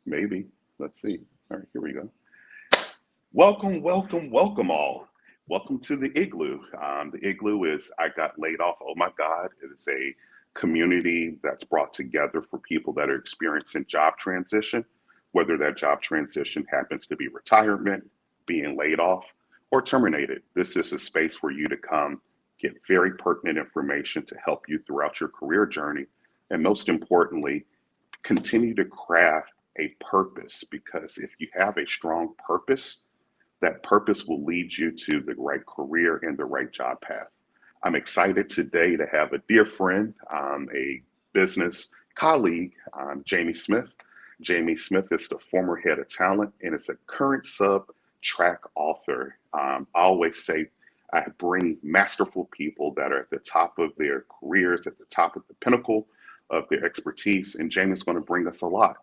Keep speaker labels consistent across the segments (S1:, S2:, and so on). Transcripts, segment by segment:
S1: Maybe. Let's see. All right, here we go. Welcome, welcome, welcome all. Welcome to the IGLOO. The IGLOO is I got laid off. Oh my God. It is a community that's brought together for people that are experiencing job transition, whether that job transition happens to be retirement, being laid off, or terminated. This is a space for you to come get very pertinent information to help you throughout your career journey. And most importantly, continue to craft a purpose, because if you have a strong purpose, that purpose will lead you to the right career and the right job path. I'm excited today to have a dear friend, a business colleague, Jami Smith. Jami Smith is the former head of talent and is a current sub-track author. I always say I bring masterful people that are at the top of their careers, at the top of the pinnacle of their expertise, and Jami's going to bring us a lot.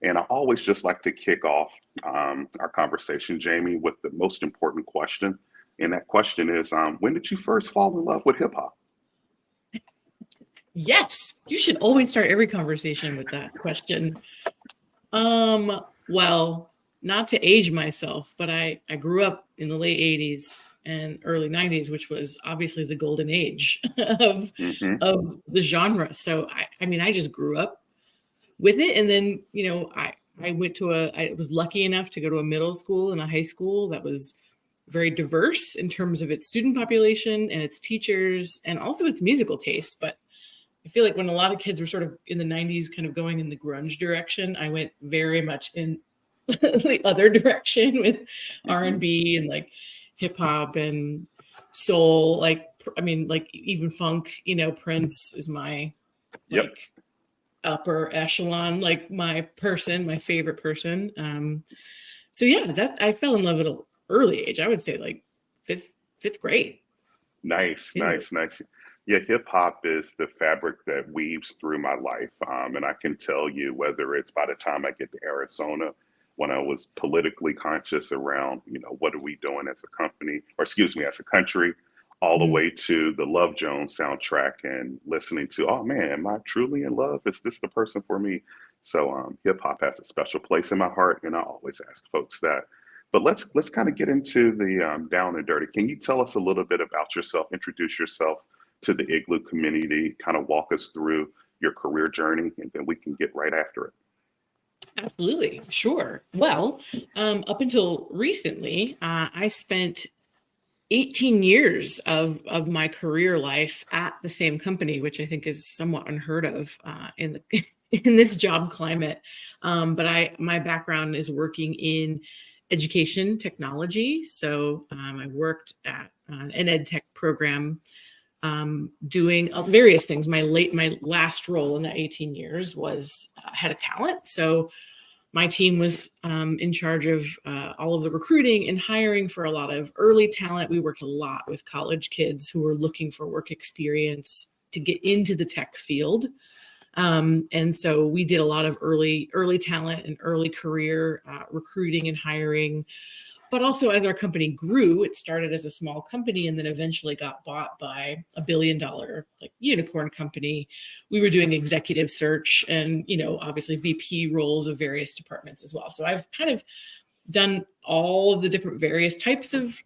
S1: And I always just like to kick off our conversation, Jami, with the most important question. And that question is, when did you first fall in love with hip hop?
S2: Yes, you should always start every conversation with that question. Well, not to age myself, but I grew up in the late 80s and early 90s, which was obviously the golden age of,
S1: Mm-hmm.
S2: of the genre. So I mean, I just grew up with it. And then, I went to I was lucky enough to go to a middle school and a high school that was very diverse in terms of its student population and its teachers and also its musical taste. But I feel like when a lot of kids were sort of in the 90s kind of going in the grunge direction, I went very much in the other direction with
S1: Mm-hmm.
S2: R&B and like hip hop and soul. Like even funk, Prince is my
S1: Yep.
S2: like upper echelon, like my favorite person. So yeah, that I fell in love at an early age. I would say like fifth grade.
S1: Nice,
S2: Yeah.
S1: nice, nice. Yeah, hip hop is the fabric that weaves through my life. And I can tell you, whether it's by the time I get to Arizona, when I was politically conscious around, what are we doing as a company, or excuse me, as a country, all the
S2: Mhm.
S1: way to the Love Jones soundtrack and listening to, oh man, am I truly in love? Is this the person for me? So hip hop has a special place in my heart, and I always ask folks that. But let's kind of get into the down and dirty. Can you tell us a little bit about yourself? Introduce yourself to the IGLOO community. Kind of walk us through your career journey, and then we can get right after it.
S2: Absolutely, sure. Well, up until recently, I spent 18 years of my career life at the same company, which I think is somewhat unheard of in the in this job climate. But my background is working in education technology. So I worked at an ed tech program doing various things. My last role in that 18 years was head of talent. So my team was in charge of all of the recruiting and hiring for a lot of early talent. We worked a lot with college kids who were looking for work experience to get into the tech field. And so we did a lot of early talent and early career recruiting and hiring. But also, as our company grew, it started as a small company and then eventually got bought by a $1 billion like unicorn company. We were doing executive search and, obviously VP roles of various departments as well. So I've kind of done all of the different various types of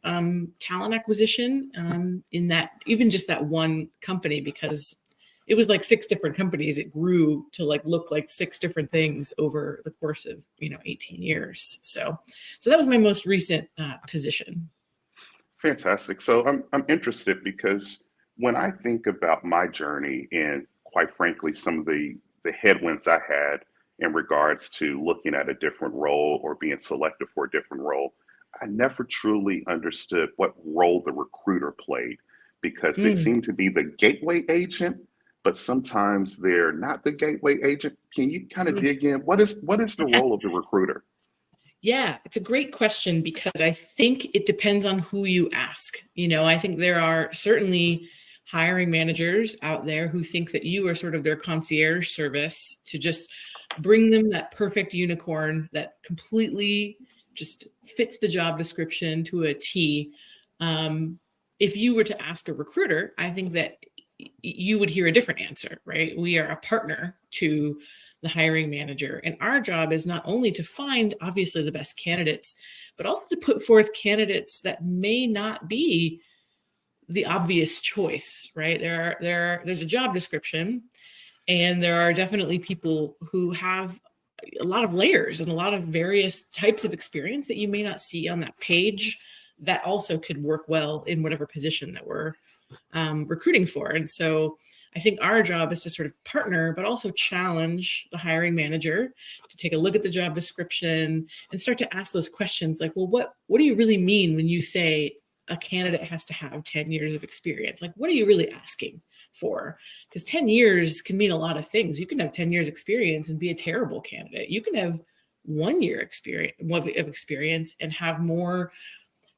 S2: talent acquisition in that, even just that one company, because it was like 6 different companies. It grew to like look like 6 different things over the course of 18 years. So that was my most recent position.
S1: Fantastic. So I'm interested because when I think about my journey and quite frankly some of the headwinds I had in regards to looking at a different role or being selected for a different role, I never truly understood what role the recruiter played, because they
S2: Mm,
S1: seem to be the gateway agent, but sometimes they're not the gateway agent. Can you kind of
S2: mm.
S1: dig in? What is the role of the recruiter?
S2: Yeah, it's a great question because I think it depends on who you ask. I think there are certainly hiring managers out there who think that you are sort of their concierge service to just bring them that perfect unicorn that completely just fits the job description to a T. If you were to ask a recruiter, I think that you would hear a different answer, right? We are a partner to the hiring manager. And our job is not only to find, obviously, the best candidates, but also to put forth candidates that may not be the obvious choice, right? There's a job description, and there are definitely people who have a lot of layers and a lot of various types of experience that you may not see on that page that also could work well in whatever position that we're recruiting for. And so I think our job is to sort of partner, but also challenge the hiring manager to take a look at the job description and start to ask those questions like, well, what do you really mean when you say a candidate has to have 10 years of experience? Like, what are you really asking for? Because 10 years can mean a lot of things. You can have 10 years experience and be a terrible candidate. You can have 1 year experience and have more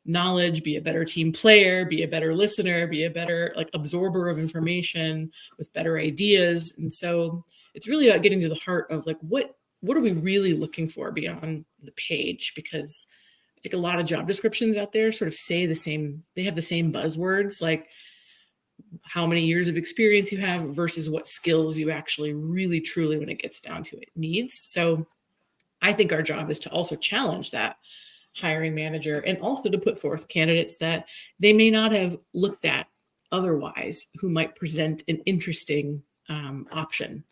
S2: knowledge, be a better team player, be a better listener, be a better like absorber of information with better ideas. And so it's really about getting to the heart of like, what are we really looking for beyond the page? Because I think a lot of job descriptions out there sort of say the same, they have the same buzzwords, like how many years of experience you have versus what skills you actually really, truly, when it gets down to it, needs. So I think our job is to also challenge that hiring manager and also to put forth candidates that they may not have looked at otherwise, who might present an interesting option.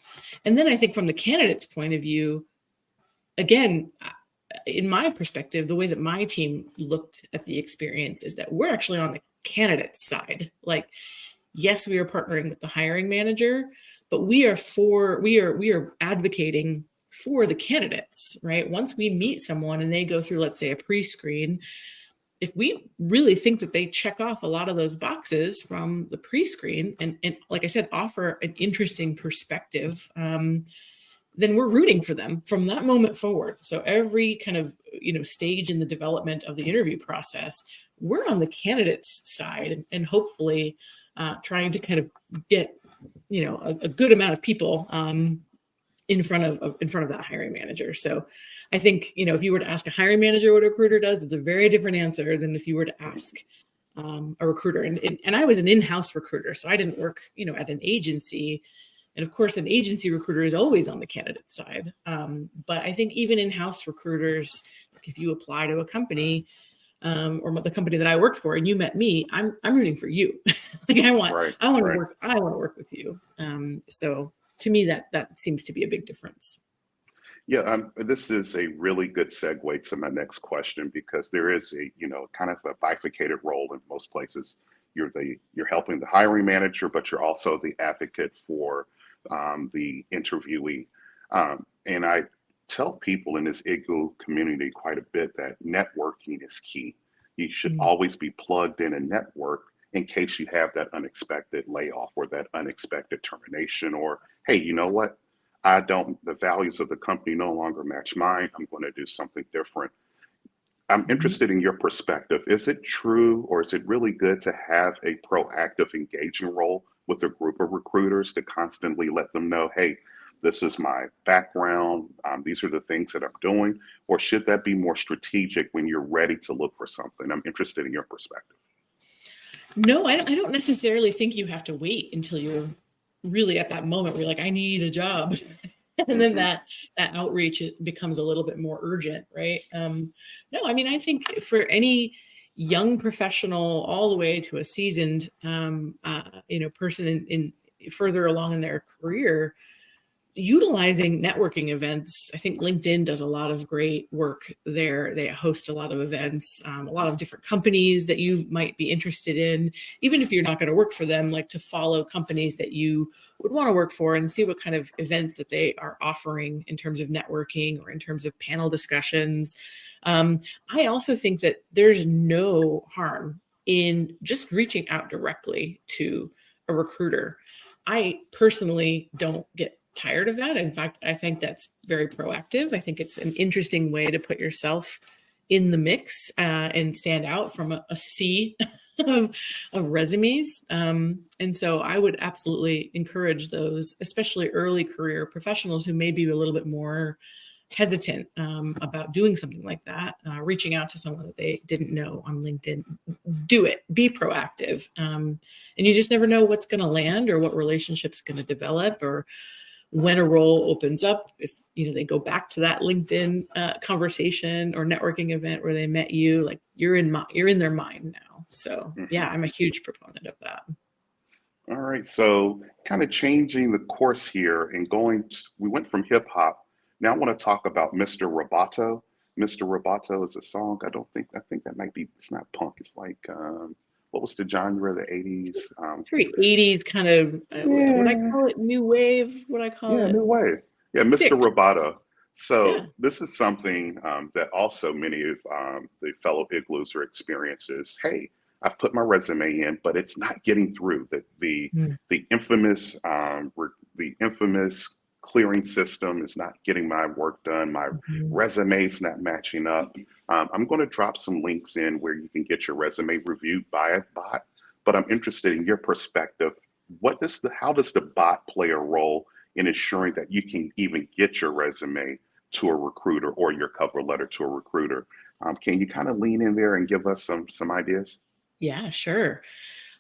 S2: And then I think from the candidate's point of view, again, in my perspective, the way that my team looked at the experience is that we're actually on the candidate's side. Like, yes, we are partnering with the hiring manager, but we are advocating for the candidates, right? Once we meet someone and they go through, let's say, a pre-screen, if we really think that they check off a lot of those boxes from the pre-screen and like I said, offer an interesting perspective, then we're rooting for them from that moment forward. So every kind of, stage in the development of the interview process, we're on the candidate's side and hopefully trying to kind of get, a good amount of people in front of that hiring manager. So I think, if you were to ask a hiring manager what a recruiter does, it's a very different answer than if you were to ask a recruiter. And I was an in-house recruiter, so I didn't work, at an agency. And of course, an agency recruiter is always on the candidate side. But I think even in-house recruiters, like if you apply to a company or the company that I work for and you met me, I'm rooting for you. Like I want to work with you. So to me, that seems to be a big difference.
S1: Yeah, this is a really good segue to my next question, because there is a, kind of a bifurcated role in most places. You're helping the hiring manager, but you're also the advocate for the interviewee. And I tell people in this IGLOO community quite a bit that networking is key. You should always be plugged in a network in case you have that unexpected layoff or that unexpected termination, or, hey, you know what? The values of the company no longer match mine. I'm going to do something different. I'm interested in your perspective. Is it true, or is it really good to have a proactive engaging role with a group of recruiters to constantly let them know, hey, this is my background, these are the things that I'm doing? Or should that be more strategic when you're ready to look for something? I'm interested in your perspective.
S2: No, I don't necessarily think you have to wait until you're really at that moment where you're like, I need a job. And then that outreach becomes a little bit more urgent, right? No, I mean, I think for any young professional all the way to a seasoned, person in further along in their career, utilizing networking events. I think LinkedIn does a lot of great work there. They host a lot of events, a lot of different companies that you might be interested in, even if you're not going to work for them, like to follow companies that you would want to work for and see what kind of events that they are offering in terms of networking or in terms of panel discussions. I also think that there's no harm in just reaching out directly to a recruiter. I personally don't get tired of that. In fact, I think that's very proactive. I think it's an interesting way to put yourself in the mix and stand out from a sea of resumes. And so I would absolutely encourage those, especially early career professionals who may be a little bit more hesitant about doing something like that, reaching out to someone that they didn't know on LinkedIn. Do it, be proactive. And you just never know what's going to land or what relationship's going to develop or when a role opens up, if they go back to that LinkedIn conversation or networking event where they met you, like you're in their mind now. So yeah, I'm a huge proponent of that.
S1: All right, so kind of changing the course here and we went from hip hop. Now I want to talk about Mr. Roboto. Mr. Roboto is a song. I think that might be, it's not punk. It's like, what was the genre of the 80s?
S2: It's very 80s kind of, would I
S1: Yeah,
S2: call it new wave? Would I call
S1: yeah,
S2: it?
S1: new way. Yeah, Mr.
S2: Six.
S1: Roboto.
S2: Yeah.
S1: So this is something that also many of the fellow igloos are experiences. Hey, I've put my resume in, but it's not getting through. The infamous the infamous clearing system is not getting my work done. My
S2: Mhm.
S1: resume's not matching up. I'm going to drop some links in where you can get your resume reviewed by a bot. But I'm interested in your perspective. How does the bot play a role in ensuring that you can even get your resume to a recruiter or your cover letter to a recruiter? Can you kind of lean in there and give us some ideas?
S2: Yeah, sure.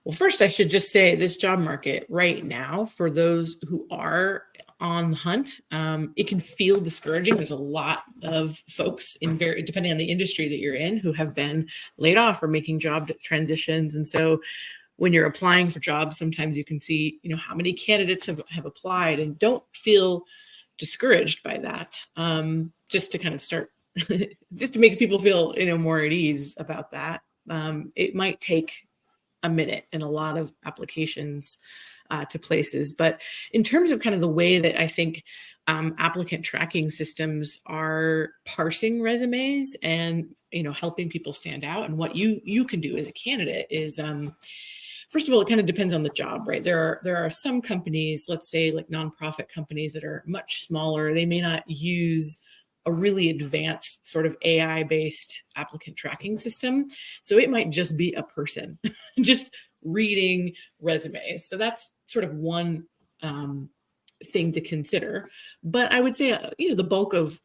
S2: Well, first, I should just say this job market right now, for those who are on the hunt, it can feel discouraging. There's a lot of folks depending on the industry that you're in, who have been laid off or making job transitions. And so when you're applying for jobs, sometimes you can see, how many candidates have applied, and don't feel discouraged by that. Just to kind of start, just to make people feel, more at ease about that. It might take a minute in a lot of applications to places. But in terms of kind of the way that I think applicant tracking systems are parsing resumes and helping people stand out, and what you can do as a candidate is, first of all, it kind of depends on the job, right? There are some companies, let's say like nonprofit companies, that are much smaller. They may not use a really advanced sort of AI-based applicant tracking system. So it might just be a person just reading resumes. So that's sort of one thing to consider. But I would say, the bulk of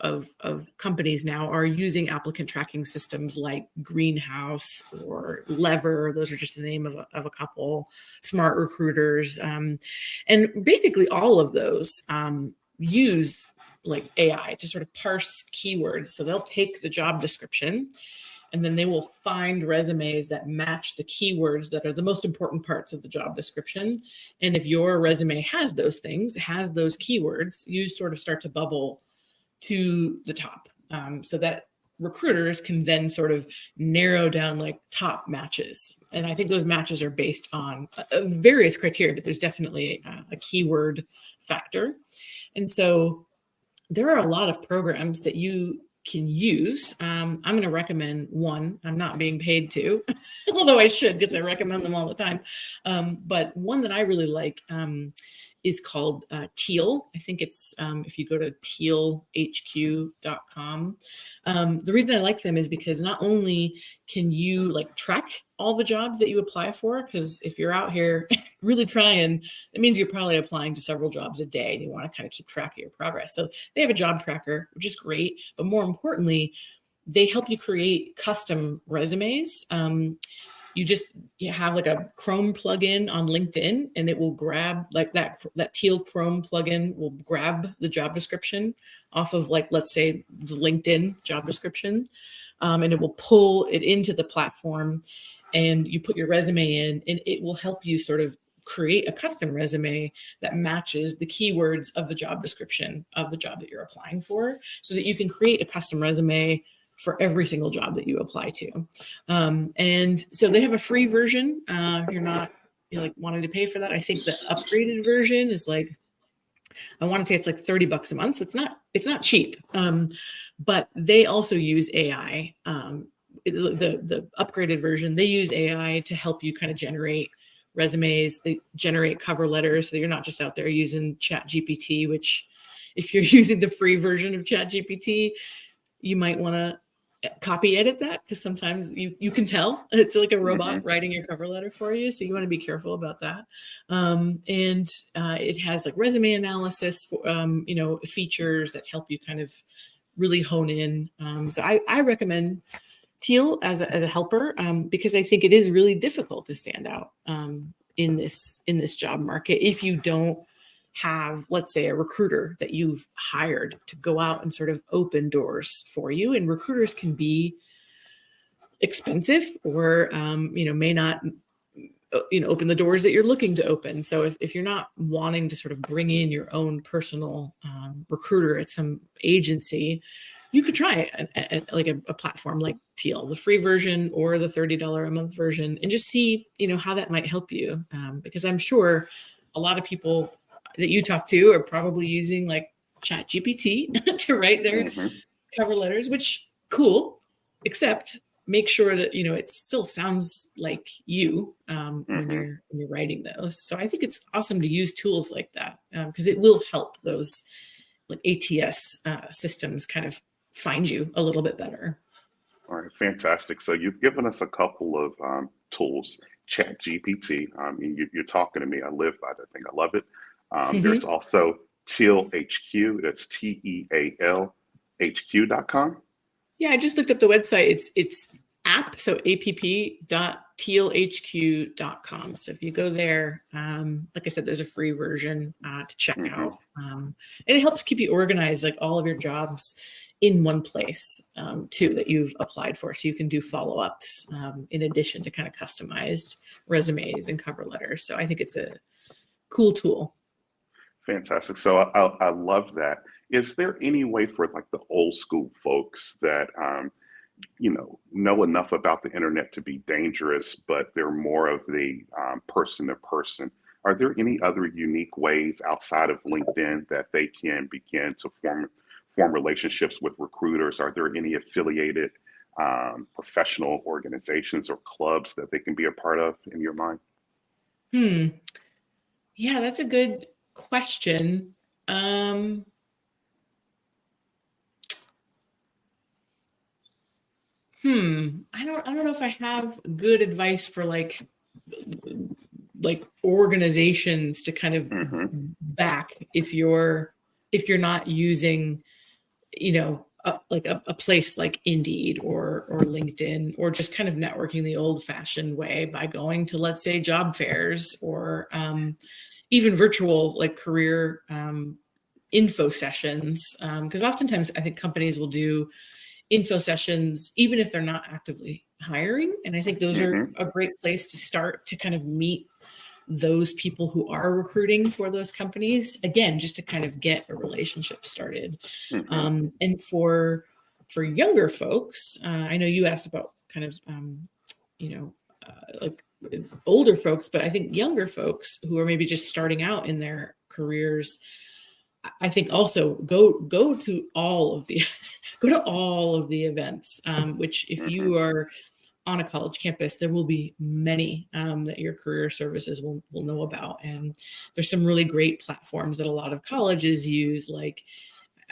S2: companies now are using applicant tracking systems like Greenhouse or Lever. Those are just the name of a couple. Smart Recruiters. And basically all of those use like AI to sort of parse keywords. So they'll take the job description, and then they will find resumes that match the keywords that are the most important parts of the job description. And if your resume has those things, has those keywords, you sort of start to bubble to the top, so that recruiters can then sort of narrow down like top matches. And I think those matches are based on various criteria, but there's definitely a keyword factor. And so there are a lot of programs that you can use. I'm going to recommend one. I'm not being paid to, although I should, because I recommend them all the time. But one that I really like is called Teal. I think it's, if you go to tealhq.com. The reason I like them is because not only can you like track all the jobs that you apply for, because if you're out here really trying, it means you're probably applying to several jobs a day, and you want to kind of keep track of your progress. So they have a job tracker, which is great. But more importantly, they help you create custom resumes. You have like a Chrome plugin on LinkedIn, and it will grab like that Teal Chrome plugin will grab the job description off of, like, let's say the LinkedIn job description, and it will pull it into the platform, and you put your resume in, and it will help you sort of create a custom resume that matches the keywords of the job description of the job that you're applying for, so that you can create a custom resume for every single job that you apply to. And so they have a free version. If you're not like wanting to pay for that, I think the upgraded version is like, I want to say it's like $30 a month. So it's not cheap. But they also use AI. The upgraded version, they use AI to help you kind of generate resumes. They generate cover letters, so you're not just out there using ChatGPT, which if you're using the free version of ChatGPT, you might want to copy edit that, because sometimes you can tell it's like a robot writing your cover letter for you. So you want to be careful about that. And it has like resume analysis for, features that help you kind of really hone in. So I recommend Teal as a helper, because I think it is really difficult to stand out in this job market if you don't have, let's say, a recruiter that you've hired to go out and sort of open doors for you. And recruiters can be expensive or, may not open the doors that you're looking to open. So if you're not wanting to sort of bring in your own personal recruiter at some agency, you could try a platform like Teal, the free version or the $30 a month version, and just see, how that might help you. Because I'm sure a lot of people that you talk to are probably using like ChatGPT to write their cover letters, which cool, except make sure that it still sounds like you when you're writing those. So I think it's awesome to use tools like that because it will help those like ATS systems kind of find you a little bit better.
S1: All right, fantastic. So you've given us a couple of tools. Chat GPT. You're talking to me. I live by that thing. I love it. There's also Teal HQ. That's TEAL HQ.com.
S2: Yeah, I just looked up the website. It's app, so app.tealhq.com. So if you go there, like I said, there's a free version to check out. And it helps keep you organized, like all of your jobs in one place too that you've applied for. So you can do follow-ups in addition to kind of customized resumes and cover letters. So I think it's a cool tool.
S1: Fantastic. So I love that. Is there any way for like the old school folks that know enough about the internet to be dangerous, but they're more of the person to person? Are there any other unique ways outside of LinkedIn that they can begin to form relationships with recruiters? Are there any affiliated professional organizations or clubs that they can be a part of in your mind?
S2: Yeah, that's a good question. I don't know if I have good advice for like organizations to kind of back if you're not using, a place like Indeed or LinkedIn, or just kind of networking the old fashioned way by going to, let's say, job fairs or even virtual like career info sessions. Because oftentimes I think companies will do info sessions, even if they're not actively hiring. And I think those are a great place to start to kind of meet those people who are recruiting for those companies, again, just to kind of get a relationship started. And for younger folks, I know you asked about kind of, like older folks, but I think younger folks who are maybe just starting out in their careers, I think also go to all of the events, which if you are on a college campus, there will be many that your career services will know about. And there's some really great platforms that a lot of colleges use. Like,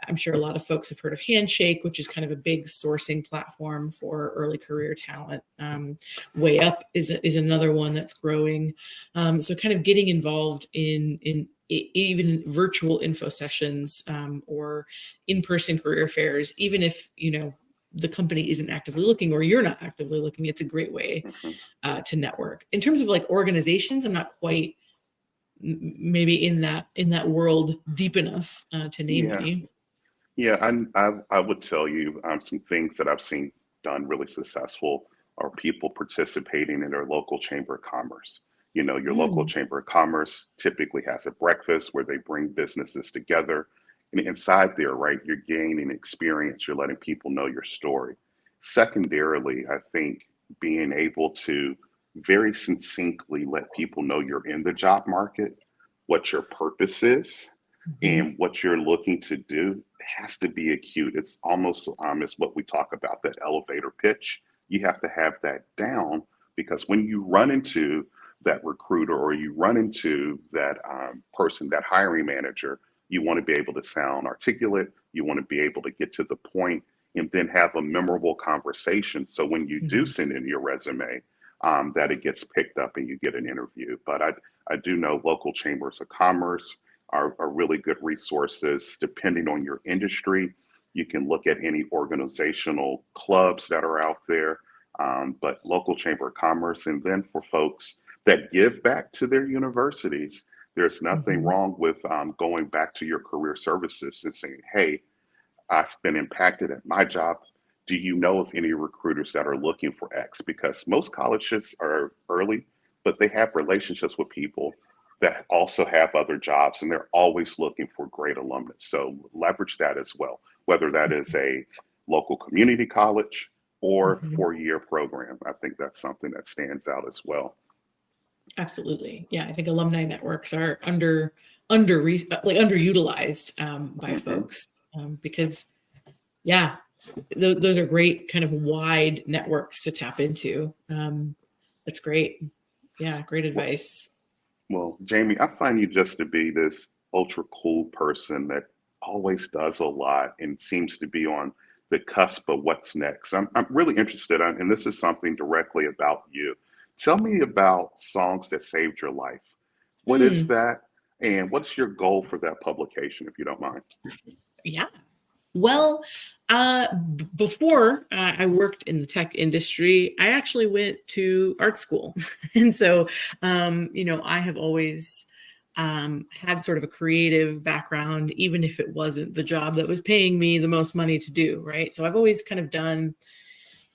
S2: I'm sure a lot of folks have heard of Handshake, which is kind of a big sourcing platform for early career talent. Way Up is another one that's growing. So kind of getting involved in even virtual info sessions or in-person career fairs, even if, the company isn't actively looking or you're not actively looking, it's a great way to network. In terms of like organizations, I'm not quite maybe in that world deep enough to name any.
S1: Yeah, I would tell you some things that I've seen done really successful are people participating in their local chamber of commerce. Your local chamber of commerce typically has a breakfast where they bring businesses together. And inside there, right, you're gaining experience, you're letting people know your story. Secondarily, I think being able to very succinctly let people know you're in the job market, what your purpose is, and what you're looking to do has to be acute. It's almost it's what we talk about, that elevator pitch. You have to have that down, because when you run into that recruiter or you run into that person, that hiring manager, you want to be able to sound articulate. You want to be able to get to the point and then have a memorable conversation. So when you do send in your resume, that it gets picked up and you get an interview. But I do know local chambers of commerce are really good resources depending on your industry. You can look at any organizational clubs that are out there, but local chamber of commerce. And then for folks that give back to their universities, There's nothing
S2: Mhm.
S1: wrong with going back to your career services and saying, hey, I've been impacted at my job. Do you know of any recruiters that are looking for X? Because most colleges are early, but they have relationships with people that also have other jobs, and they're always looking for great alumnus. So leverage that as well, whether that is a local community college or
S2: Mhm.
S1: 4-year program. I think that's something that stands out as well.
S2: Absolutely. Yeah, I think alumni networks are underutilized by
S1: Hmm.
S2: folks because yeah, those are great kind of wide networks to tap into. That's great. Yeah, great
S1: Well,
S2: advice.
S1: well, Jamie, I find you just to be this ultra cool person that always does a lot and seems to be on the cusp of what's next. I'm really interested in, and this is something directly about you. Tell me about songs that saved your life. What is
S2: Hmm.
S1: that? And what's your goal for that publication, if you don't mind?
S2: Yeah. Well, before I worked in the tech industry, I actually went to art school. And so, I have always had sort of a creative background, even if it wasn't the job that was paying me the most money to do, right? So I've always kind of done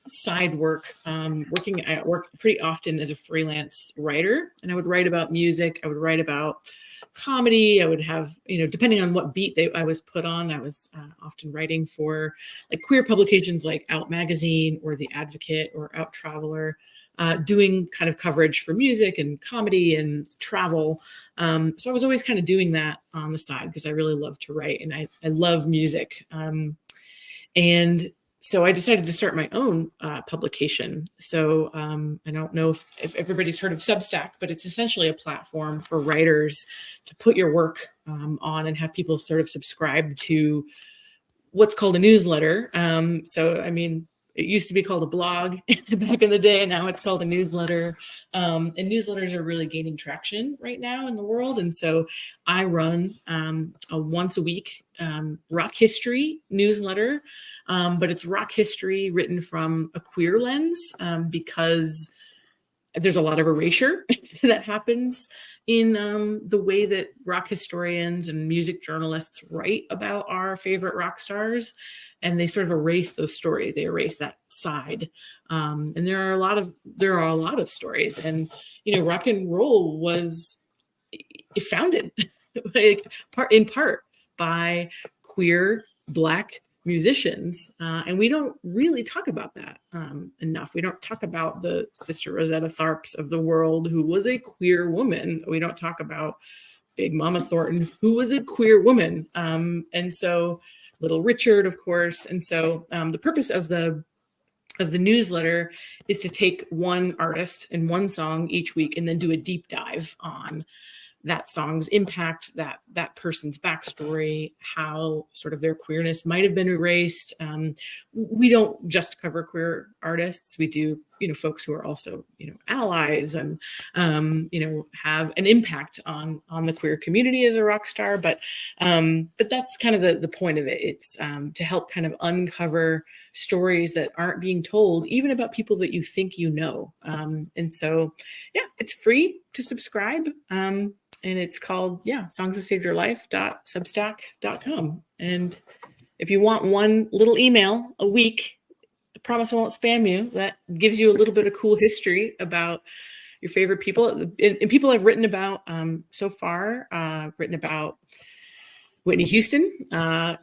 S2: side work. I worked pretty often as a freelance writer, and I would write about music. I would write about comedy. I would have, depending on what beat I was put on, I was often writing for like queer publications like Out Magazine or The Advocate or Out Traveler, doing kind of coverage for music and comedy and travel. So I was always kind of doing that on the side because I really love to write and I love music. And so I decided to start my own publication. So I don't know if everybody's heard of Substack, but it's essentially a platform for writers to put your work on and have people sort of subscribe to what's called a newsletter. I mean, it used to be called a blog back in the day, and now it's called a newsletter. And newsletters are really gaining traction right now in the world. And so I run a once a week rock history newsletter, but it's rock history written from a queer lens because there's a lot of erasure that happens in the way that rock historians and music journalists write about our favorite rock stars, and they sort of erase those stories. They erase that side, and there are a lot of stories. And rock and roll was founded like in part by queer Black musicians, and we don't really talk about that enough. We don't talk about the Sister Rosetta Tharpes of the world, who was a queer woman. We don't talk about Big Mama Thornton, who was a queer woman, and so Little Richard, of course. And so the purpose of the newsletter is to take one artist and one song each week and then do a deep dive on that song's impact, that person's backstory, how sort of their queerness might have been erased. We don't just cover queer artists. We do, folks who are also, allies and, have an impact on the queer community as a rock star. But that's kind of the point of it. It's to help kind of uncover stories that aren't being told, even about people that you think you know. And so, yeah, it's free to subscribe. And it's called songs that saved your life.substack.com. And if you want one little email a week, I promise I won't spam you, that gives you a little bit of cool history about your favorite people. And people I've written about so far. I've written about Whitney Houston,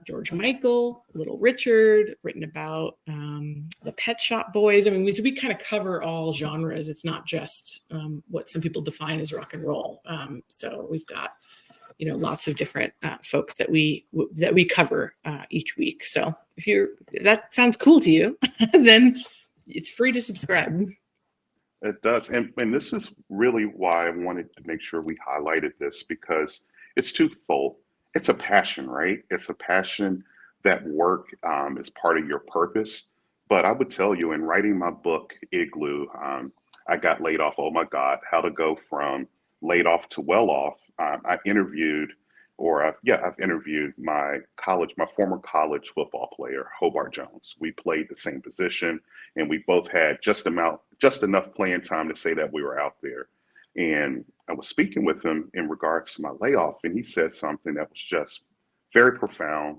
S2: George Michael, Little Richard, written about the Pet Shop Boys. I mean, we kind of cover all genres. It's not just what some people define as rock and roll. So we've got lots of different folk that we cover each week. So if that sounds cool to you, then it's free to subscribe.
S1: It does. And this is really why I wanted to make sure we highlighted this because it's twofold. It's a passion, right? It's a passion that work is part of your purpose. But I would tell you in writing my book, IGLOO, I got laid off. Oh my God, how to go from laid off to well off. I've interviewed my former college football player, Hobart Jones. We played the same position and we both had just enough playing time to say that we were out there. And I was speaking with him in regards to my layoff, and he said something that was just very profound,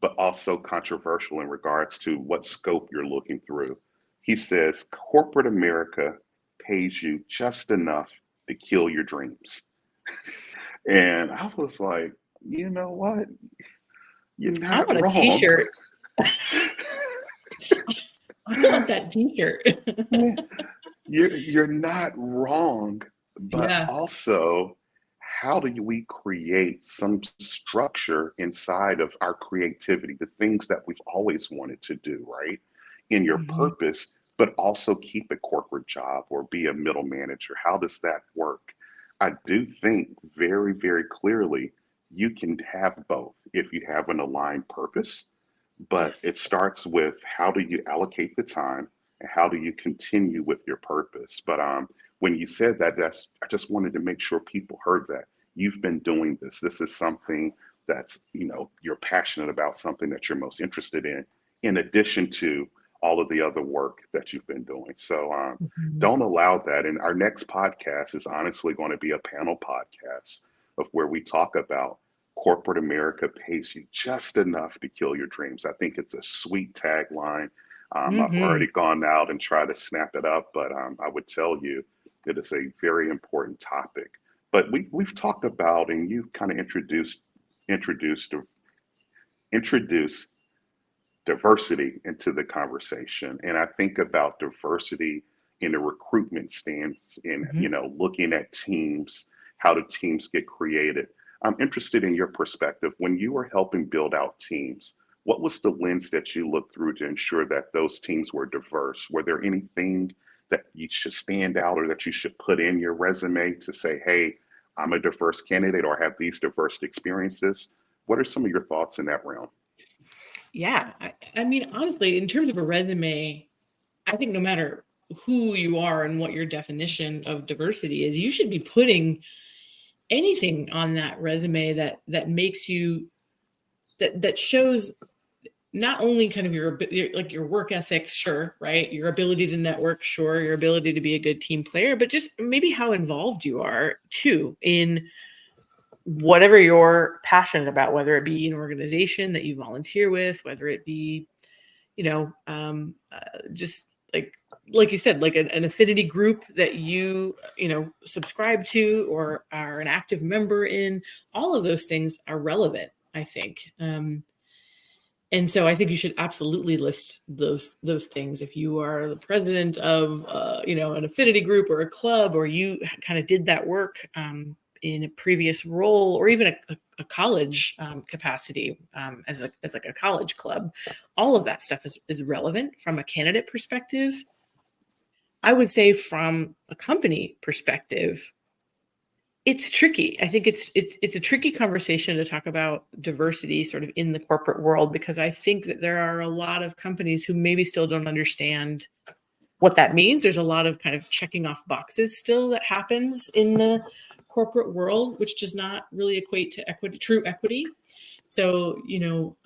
S1: but also controversial in regards to what scope you're looking through. He says, corporate America pays you just enough to kill your dreams. And I was like, you know what? You're
S2: I
S1: not
S2: want a
S1: wrong.
S2: t-shirt. I want that t-shirt.
S1: You're not wrong, but
S2: Yeah.
S1: also, how do we create some structure inside of our creativity, the things that we've always wanted to do, right? In your
S2: Mhm.
S1: purpose, but also keep a corporate job or be a middle manager. How does that work? I do think very, very clearly you can have both if you have an aligned purpose, but
S2: Yes.
S1: it starts with how do you allocate the time and how do you continue with your purpose. But when you said that, that's I just wanted to make sure people heard that you've been doing this. This is something that's, you're passionate about, something that you're most interested in addition to all of the other work that you've been doing. So
S2: Mhm.
S1: don't allow that. And our next podcast is honestly going to be a panel podcast of where we talk about corporate America pays you just enough to kill your dreams. I think it's a sweet tagline. I've already
S2: Mhm.
S1: gone out and tried to snap it up, but I would tell you it is a very important topic. But we've talked about, and you kind of introduced introduced diversity into the conversation. And I think about diversity in a recruitment stance, in
S2: Mhm.
S1: looking at teams, how do teams get created. I'm interested in your perspective. When you were helping build out teams, what was the lens that you looked through to ensure that those teams were diverse? Were there anything that you should stand out or that you should put in your resume to say, hey, I'm a diverse candidate or have these diverse experiences? What are some of your thoughts in that realm?
S2: Yeah. I mean, honestly, in terms of a resume, I think no matter who you are and what your definition of diversity is, you should be putting anything on that resume that makes you that shows not only kind of like your work ethic, sure, right? Your ability to network, sure, your ability to be a good team player, but just maybe how involved you are too in whatever you're passionate about, whether it be an organization that you volunteer with, whether it be, just like you said, like an affinity group that subscribe to or are an active member in. All of those things are relevant, I think. And so I think you should absolutely list those things. If you are the president of an affinity group or a club, or you kind of did that work in a previous role, or even a college capacity as like a college club, all of that stuff is relevant from a candidate perspective. I would say from a company perspective, it's tricky. I think it's a tricky conversation to talk about diversity sort of in the corporate world, because I think that there are a lot of companies who maybe still don't understand what that means. There's a lot of kind of checking off boxes still that happens in the corporate world, which does not really equate to equity, true equity. So, you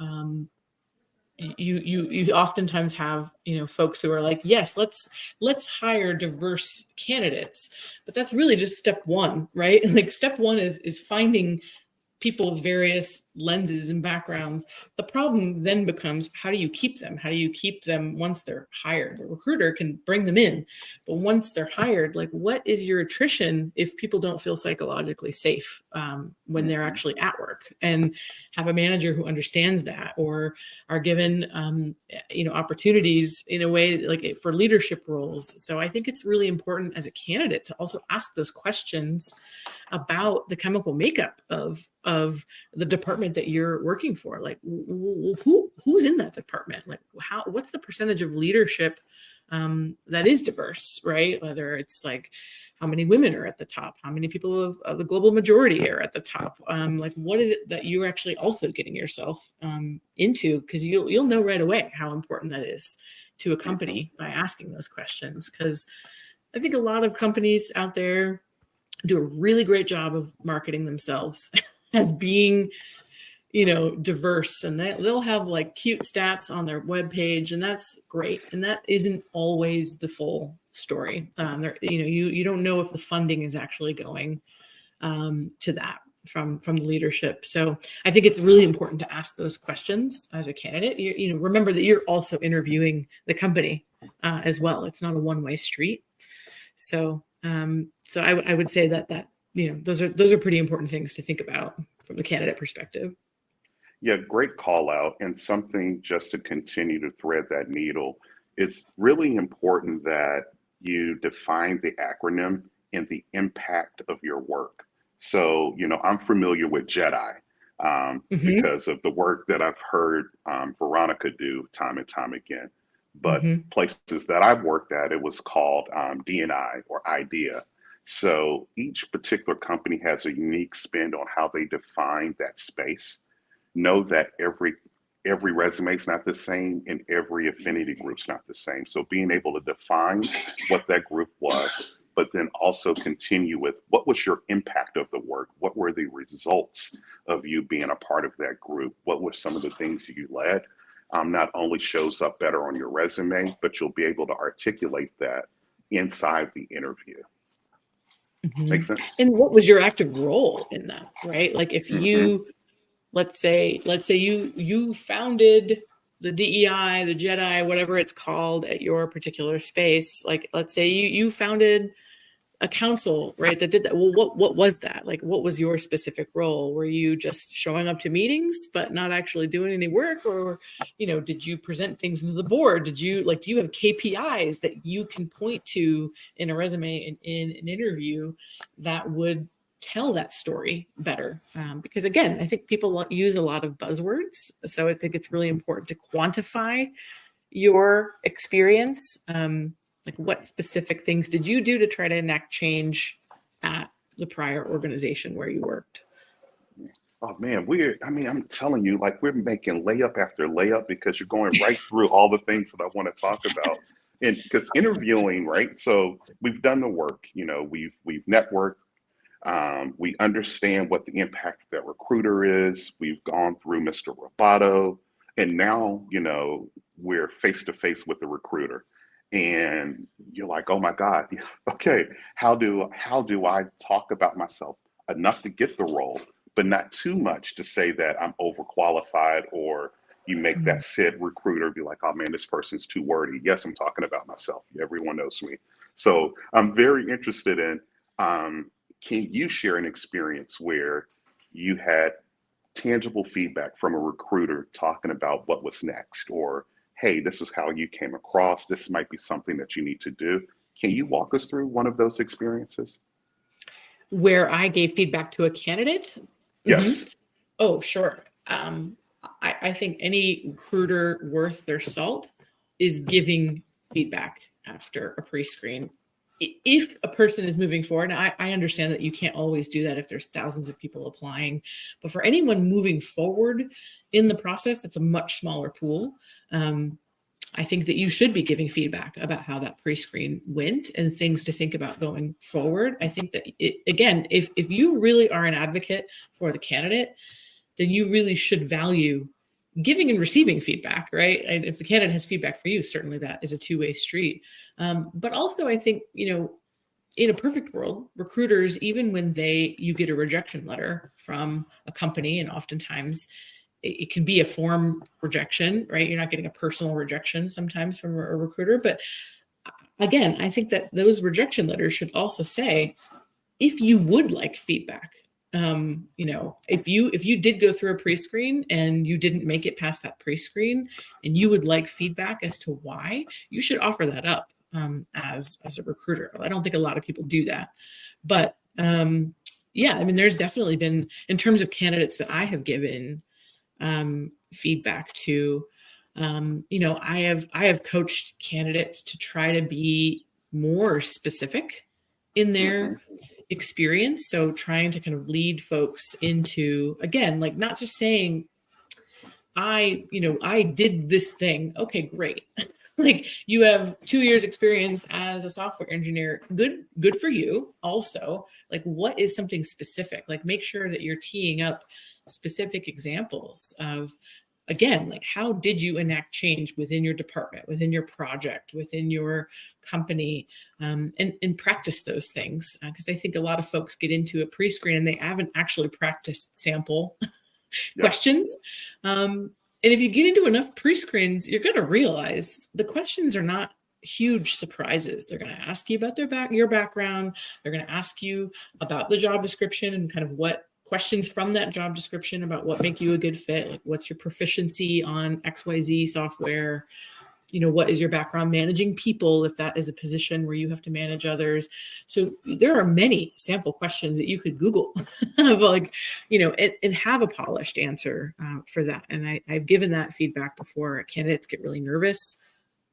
S2: oftentimes have folks who are like, yes, let's hire diverse candidates, but that's really just step one, right? Like step one is finding people with various lenses and backgrounds. The problem then becomes, how do you keep them? How do you keep them once they're hired? The recruiter can bring them in, but once they're hired, like what is your attrition if people don't feel psychologically safe when they're
S1: Mhm.
S2: actually at work? And have a manager who understands that, or are given opportunities in a way like for leadership roles. So I think it's really important as a candidate to also ask those questions about the chemical makeup of the department that you're working for. Like who's in that department? Like what's the percentage of leadership that is diverse, right? Whether it's like how many women are at the top, how many people of the global majority are at the top. Like what is it that you're actually also getting yourself into? Because you'll know right away how important that is to a
S1: Mhm.
S2: company by asking those questions. Because I think a lot of companies out there do a really great job of marketing themselves as being diverse, and they'll have like cute stats on their webpage, and that's great, and that isn't always the full story. You don't know if the funding is actually going to that from the leadership. So I think it's really important to ask those questions as a candidate. Remember that you're also interviewing the company as well. It's not a one-way street. So I would say that those are pretty important things to think about from the candidate perspective.
S1: Yeah, great call out. And something just to continue to thread that needle, it's really important that you define the acronym and the impact of your work. So, I'm familiar with JEDI
S2: Mm-hmm.
S1: because of the work that I've heard Veronica do time and time again. But
S2: Mm-hmm.
S1: places that I've worked at, it was called DNI or IDEA. So each particular company has a unique spin on how they define that space. Know that every resume is not the same and every affinity group's not the same. So being able to define what that group was, but then also continue with what was your impact of the work? What were the results of you being a part of that group? What were some of the things you led? Not only shows up better on your resume, but you'll be able to articulate that inside the interview.
S2: Mm-hmm.
S1: Make sense?
S2: And what was your active role in that, right? Like if
S1: Mm-hmm.
S2: let's say you founded the DEI, the JEDI, whatever it's called at your particular space. Like, let's say you founded a council, right, that did that. Well, what was that? Like, what was your specific role? Were you just showing up to meetings but not actually doing any work? Or, did you present things to the board? Do you have KPIs that you can point to in a resume in an interview that would tell that story better? Because again, I think people use a lot of buzzwords. So I think it's really important to quantify your experience. Like, what specific things did you do to try to enact change at the prior organization where you worked?
S1: Oh man, I'm telling you, like we're making layup after layup because you're going right through all the things that I want to talk about. And because interviewing, right? So we've done the work, we've networked, we understand what the impact of that recruiter is. We've gone through Mr. Roboto, and now, we're face to face with the recruiter. And you're like, oh my God, okay, how do I talk about myself enough to get the role, but not too much to say that I'm overqualified, or you make that said recruiter be like, oh man, this person's too wordy. Yes, I'm talking about myself. Everyone knows me. So I'm very interested in, can you share an experience where you had tangible feedback from a recruiter talking about what was next, or hey, this is how you came across, this might be something that you need to do? Can you walk us through one of those experiences?
S2: Where I gave feedback to a candidate?
S1: Yes.
S2: Mm-hmm. Oh, sure. I think any recruiter worth their salt is giving feedback after a pre-screen. If a person is moving forward, and I understand that you can't always do that if there's thousands of people applying, but for anyone moving forward in the process, that's a much smaller pool. I think that you should be giving feedback about how that pre-screen went and things to think about going forward. I think that, again, if you really are an advocate for the candidate, then you really should value giving and receiving feedback, right? And if the candidate has feedback for you, certainly that is a two-way street. But also, I think, in a perfect world, recruiters, even when you get a rejection letter from a company, and oftentimes it can be a form rejection, right? You're not getting a personal rejection sometimes from a recruiter. But again, I think that those rejection letters should also say, if you would like feedback, if you did go through a pre-screen and you didn't make it past that pre-screen and you would like feedback as to why, you should offer that up as a recruiter. I don't think a lot of people do that. But there's definitely been, in terms of candidates that I have given feedback to, I have coached candidates to try to be more specific in their experience. So trying to kind of lead folks into, again, like not just saying, I did this thing. Okay, great. Like, you have 2 years experience as a software engineer. Good for you. Also, like, what is something specific? Like, make sure that you're teeing up specific examples of, again, like, how did you enact change within your department, within your project, within your company, and practice those things? Because I think a lot of folks get into a pre-screen and they haven't actually practiced sample questions. And if you get into enough pre-screens, you're going to realize the questions are not huge surprises. They're going to ask you about your background. They're going to ask you about the job description and kind of what questions from that job description about what make you a good fit. Like, what's your proficiency on XYZ software? What is your background managing people, if that is a position where you have to manage others? So there are many sample questions that you could Google like, and have a polished answer for that. And I've given that feedback before. Candidates get really nervous.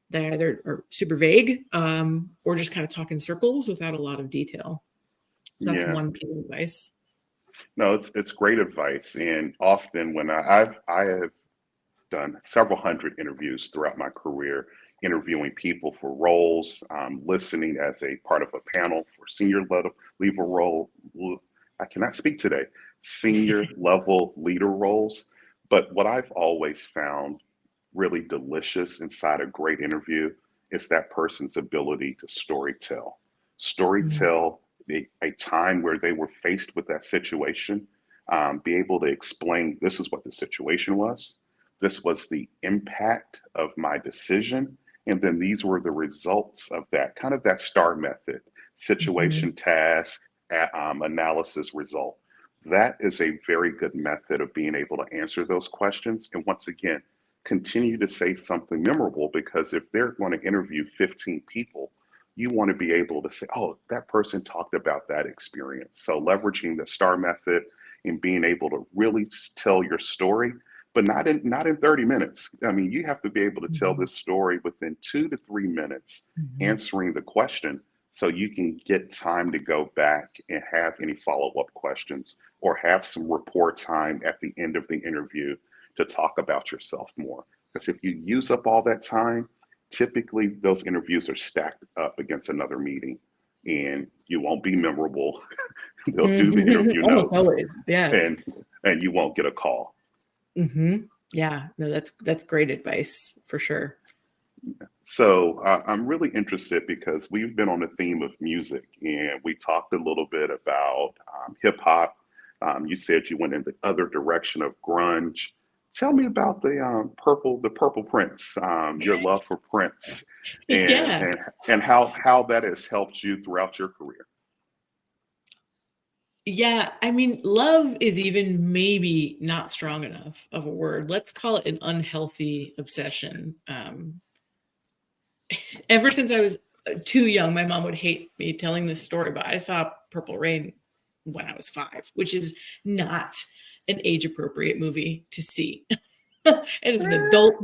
S2: They either are super vague or just kind of talk in circles without a lot of detail. So that's one piece of advice.
S1: No, it's great advice. And often when I have done several hundred interviews throughout my career, interviewing people for roles, listening as a part of a panel for senior level role. I cannot speak today. Senior level leader roles. But what I've always found really delicious inside a great interview is that person's ability to storytell. Storytell a time where they were faced with that situation, be able to explain, this is what the situation was. This was the impact of my decision. And then these were the results of that, kind of that STAR method: situation, task, analysis, result. That is a very good method of being able to answer those questions. And once again, continue to say something memorable, because if they're going to interview 15 people, you want to be able to say, oh, that person talked about that experience. So leveraging the STAR method and being able to really tell your story, but not in 30 minutes. I mean, you have to be able to tell this story within 2 to 3 minutes, answering the question, so you can get time to go back and have any follow-up questions or have some rapport time at the end of the interview to talk about yourself more. Because if you use up all that time, typically those interviews are stacked up against another meeting and you won't be memorable. They'll do the interview notes, and you won't get a call.
S2: Yeah, no, that's great advice for sure.
S1: So I'm really interested because we've been on the theme of music, and we talked a little bit about hip hop. You said you went in the other direction of grunge. Tell me about the Purple Prince, your love for Prince, and how that has helped you throughout your career.
S2: Yeah, I mean, love is even maybe not strong enough of a word. Let's call it an unhealthy obsession. Ever since I was too young, my mom would hate me telling this story, but I saw Purple Rain when I was 5, which is not an age-appropriate movie to see. It is an adult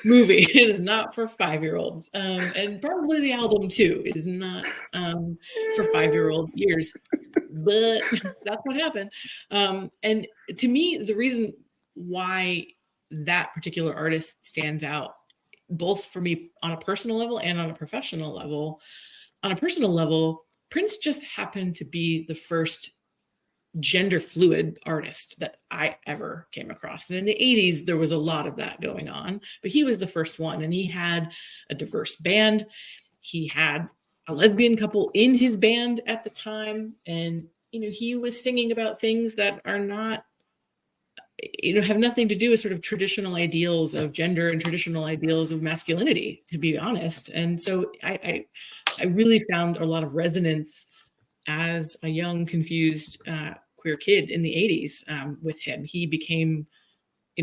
S2: movie. It is not for 5-year-olds. And probably the album too is not for 5-year-old ears. But that's what happened. And to me, the reason why that particular artist stands out, both for me on a personal level and on a professional level, Prince just happened to be the first gender fluid artist that I ever came across. And in the 80s, there was a lot of that going on, but he was the first one. And he had a diverse band. He had a lesbian couple in his band at the time. And, he was singing about things that are not, have nothing to do with sort of traditional ideals of gender and traditional ideals of masculinity, to be honest. And so I really found a lot of resonance as a young, confused queer kid in the 80s with him. He became,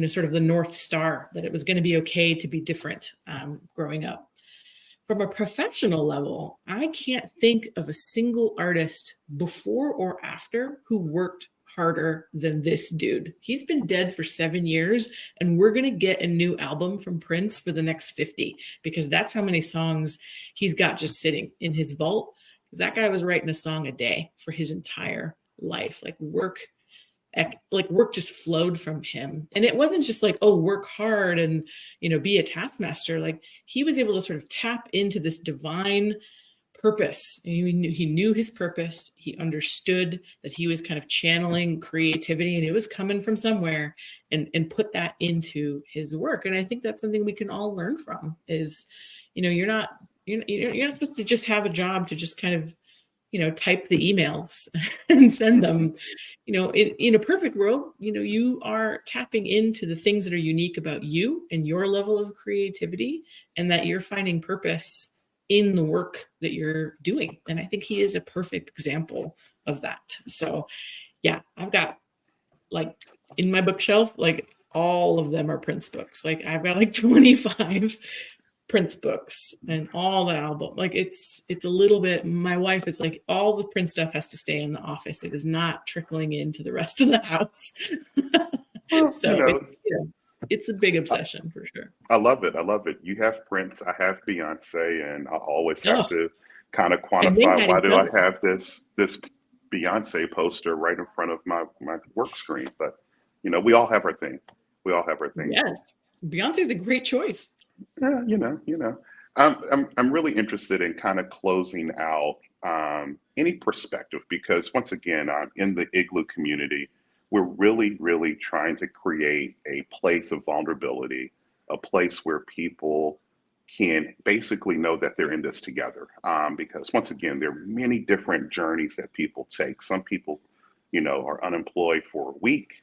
S2: sort of the North Star, that it was going to be okay to be different growing up. From a professional level, I can't think of a single artist before or after who worked harder than this dude. He's been dead for 7 years, and we're going to get a new album from Prince for the next 50, because that's how many songs he's got just sitting in his vault. Because that guy was writing a song a day for his entire life. Work just flowed from him. And it wasn't just like, oh, work hard and, be a taskmaster. He was able to sort of tap into this divine purpose. He knew his purpose. He understood that he was kind of channeling creativity and it was coming from somewhere, and put that into his work. And I think that's something we can all learn from is, you're not supposed to just have a job to just kind of, type the emails and send them. In a perfect world, you are tapping into the things that are unique about you and your level of creativity, and that you're finding purpose in the work that you're doing. And I think he is a perfect example of that. So yeah, I've got, like, in my bookshelf, like, all of them are Prince books. Like, I've got like 25 Prince books and all the album. Like, it's a little bit, my wife is like, all the Prince stuff has to stay in the office. It is not trickling into the rest of the house.
S1: Well,
S2: So it's a big obsession for sure.
S1: I love it. I love it. You have Prince, I have Beyonce, and I always have
S2: Oh,
S1: to kind of
S2: and they
S1: quantify,
S2: had
S1: why
S2: each
S1: do I
S2: other.
S1: have this Beyonce poster right in front of my work screen? But we all have our thing. We all have our thing.
S2: Yes, Beyonce's a great choice.
S1: Yeah, I'm really interested in kind of closing out any perspective, because once again, in the IGLOO community, we're really, really trying to create a place of vulnerability, a place where people can basically know that they're in this together. Because once again, there are many different journeys that people take. Some people, are unemployed for a week,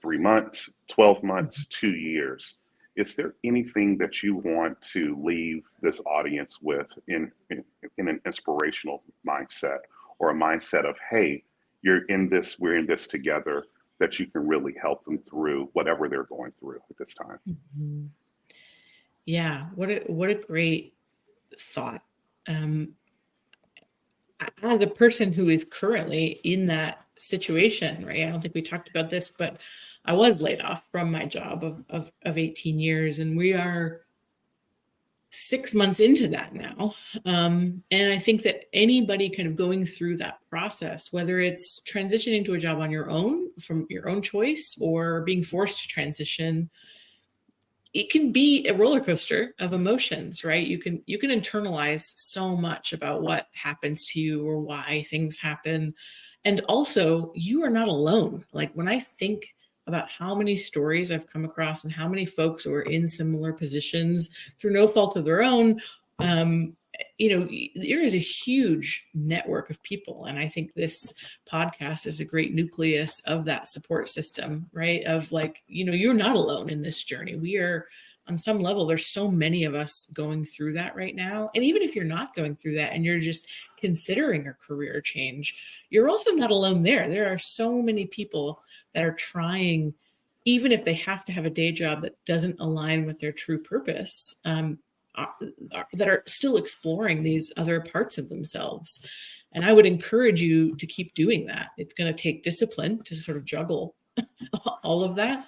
S1: 3 months, 12 months, 2 years. Is there anything that you want to leave this audience with in an inspirational mindset, or a mindset of, hey, you're in this, we're in this together, that you can really help them through whatever they're going through at this time?
S2: Mhm. Yeah, what a great thought. Um, as a person who is currently in that situation, right? I don't think we talked about this, but I was laid off from my job of 18 years, and we are 6 months into that now. And I think that anybody kind of going through that process, whether it's transitioning to a job on your own from your own choice or being forced to transition, it can be a roller coaster of emotions, right? You can internalize so much about what happens to you or why things happen. And also, you are not alone. Like, when I think about how many stories I've come across and how many folks who are in similar positions through no fault of their own, um, there is a huge network of people. And I think this podcast is a great nucleus of that support system, right? Of, like, you're not alone in this journey. We are, on some level, there's so many of us going through that right now. And even if you're not going through that and you're just considering a career change, you're also not alone there. There are so many people that are trying, even if they have to have a day job that doesn't align with their true purpose, that are still exploring these other parts of themselves. And I would encourage you to keep doing that. It's going to take discipline to sort of juggle all of that,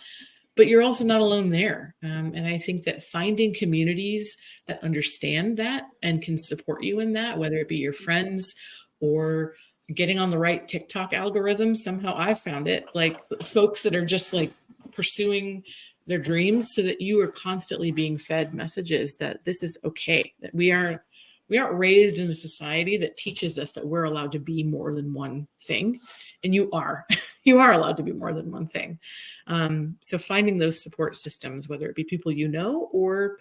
S2: but you're also not alone there. And I think that finding communities that understand that and can support you in that, whether it be your friends or getting on the right TikTok algorithm, somehow I've found it, like folks that are just like pursuing their dreams, so that you are constantly being fed messages that this is okay, that we aren't raised in a society that teaches us that we're allowed to be more than one thing. And you are you are allowed to be more than one thing. So finding those support systems, whether it be people or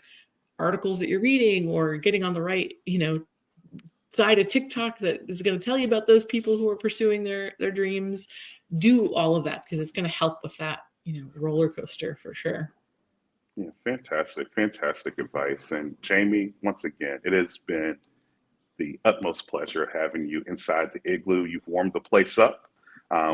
S2: articles that you're reading, or getting on the right side of TikTok that is going to tell you about those people who are pursuing their dreams, do all of that, because it's going to help with that roller coaster for sure.
S1: Yeah, fantastic, fantastic advice. And Jami, once again, it has been the utmost pleasure having you inside the IGLOO. You've warmed the place up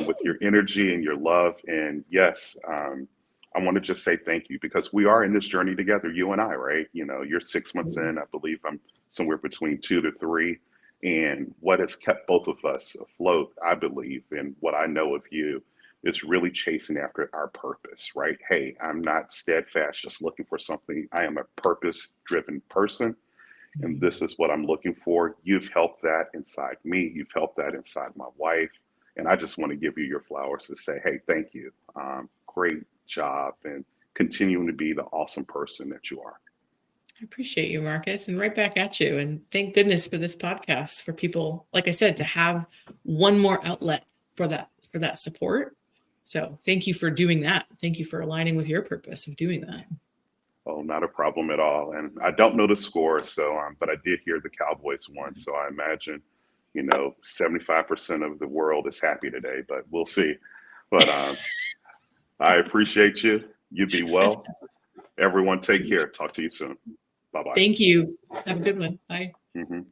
S1: with your energy and your love. And yes, I want to just say thank you, because we are in this journey together, you and I, right? You're 6 months in. I believe I'm somewhere between 2 to 3. And what has kept both of us afloat, I believe, and what I know of you, is really chasing after our purpose, right? Hey, I'm not steadfast just looking for something. I am a purpose driven person, and this is what I'm looking for. You've helped that inside me. You've helped that inside my wife. And I just want to give you your flowers to say, hey, thank you. Great job, and continuing to be the awesome person that you are.
S2: I appreciate you, Marcus, and right back at you. And thank goodness for this podcast for people, like I said, to have one more outlet for that support. So thank you for doing that. Thank you for aligning with your purpose of doing that.
S1: Oh, not a problem at all. And I don't know the score, so but I did hear the Cowboys won, so I imagine, 75% of the world is happy today, but we'll see. But I appreciate you. You be well. Everyone, take care. Talk to you soon. Bye-bye.
S2: Thank you. Have a good one. Bye.
S1: Mhm.